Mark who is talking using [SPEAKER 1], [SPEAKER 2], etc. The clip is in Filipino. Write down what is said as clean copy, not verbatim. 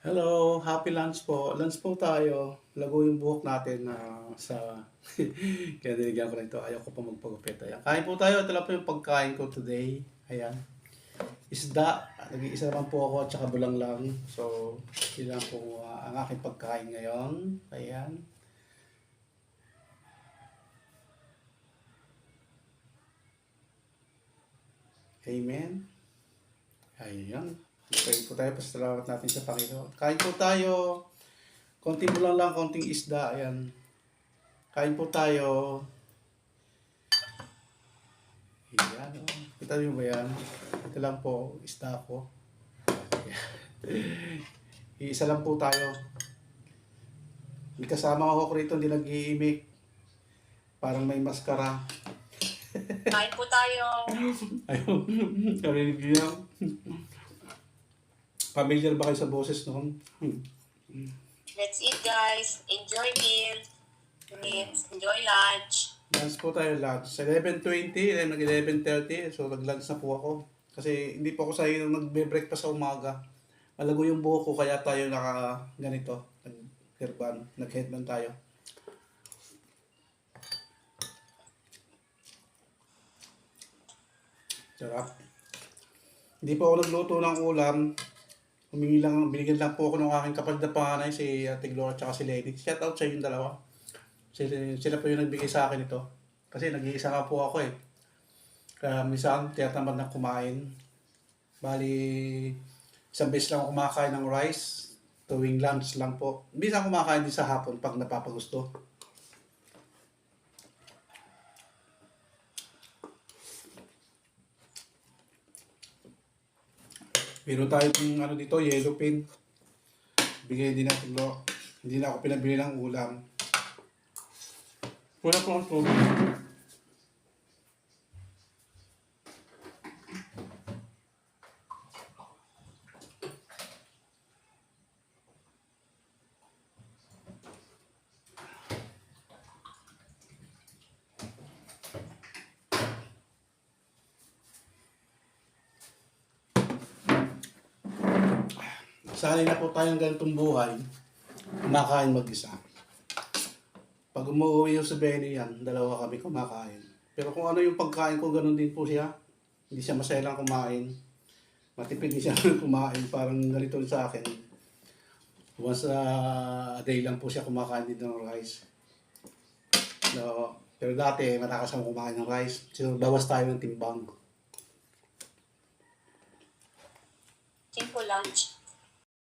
[SPEAKER 1] Hello, happy lunch po. Lunch po tayo. Lago yung buhok natin na sa kaya dinigyan ko na ito. Ayaw ko pa magpagupit. Ayan. Kain po tayo. Ito lang po yung pagkain ko today. Ayan. Isda. Nag-iisa naman po ako at saka bulang lang. So, yun lang po ang aking pagkain ngayon. Ayan. Amen. Ayan. Pray po tayo. Pasalamat natin sa Panginoon. Kain po tayo. Konting bulang lang, konting isda. Ayan. Kain po tayo. Ayan. Oh. Kita niyo ba yan? Ito lang po, isda ko. Iisa lang po tayo. May kasama ako rito, hindi nag-iimik. Parang may maskara.
[SPEAKER 2] Kain po tayo.
[SPEAKER 1] Ayun, karinig niyo. Familiar ba kayo sa boses noon?
[SPEAKER 2] Let's eat, guys. Enjoy meal. Let's enjoy lunch.
[SPEAKER 1] Lunch po tayo, lunch. 11:20, nag-11:30. So, nag-lunch na po ako. Kasi hindi po ako sa nagbe-breakfast sa umaga. Malago yung buhok ko, kaya tayo ganito. Nag-headband tayo. Sarap. Hindi po ako nagluto ng ulam. Binigyan lang po ako ng aking kapatid na panganay, si Ate Gloria at si Lady. Shout out sa yung dalawa. Sila po yung nagbigay sa akin ito. Kasi nag-iisa nga po ako eh. Kaya minsan, tinatamad na kumain. Bali, isang beses lang ako kumakain ng rice. Tuwing lunch lang po. Minsan kumakain din sa hapon pag napapagusto. Pero tayo yung dito, yellow pin. Bigay din natin lo. Hindi na ako pinabili ng ulam. Wala po ang tubig. Sanay na po tayong ganitong buhay, kumakain mag-isa. Pag umuwi yung sa Benny yan, dalawa kami kumakain. Pero kung ano yung pagkain ko, ganun din po siya. Hindi siya maselang kumain. Matipid din siya kumain, parang ganito sa akin. Once a day lang po siya kumakain din ng rice. No, pero dati, malakas ako kumain ng rice. So, bawas tayo ng timbang.
[SPEAKER 2] Simple lunch.